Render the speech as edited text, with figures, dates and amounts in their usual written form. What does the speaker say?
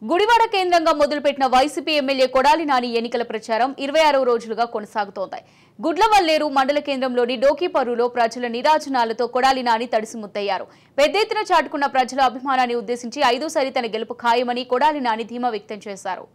గుడివాడ కేంద్రంగా మొదలుపెట్టిన YCP MLA Kodali Nani ఎన్నికల ప్రచారం 26వ రోజులుగా కొనసాగుతోంది. గుడ్లవల్లేరు మండల కేంద్రంలోని డోకిపరులో ప్రజల నీరాజనాలతో కొడాలి నాని తడిసిముద్దయ్యారు. పెద్ద ఎత్తున చాటుకున్న ప్రజల అభిమానాన్ని ఉద్దేశించి 5వ సారి తన గెలుపు ఖాయమని కొడాలి నాని ధీమా వ్యక్తం చేశారు.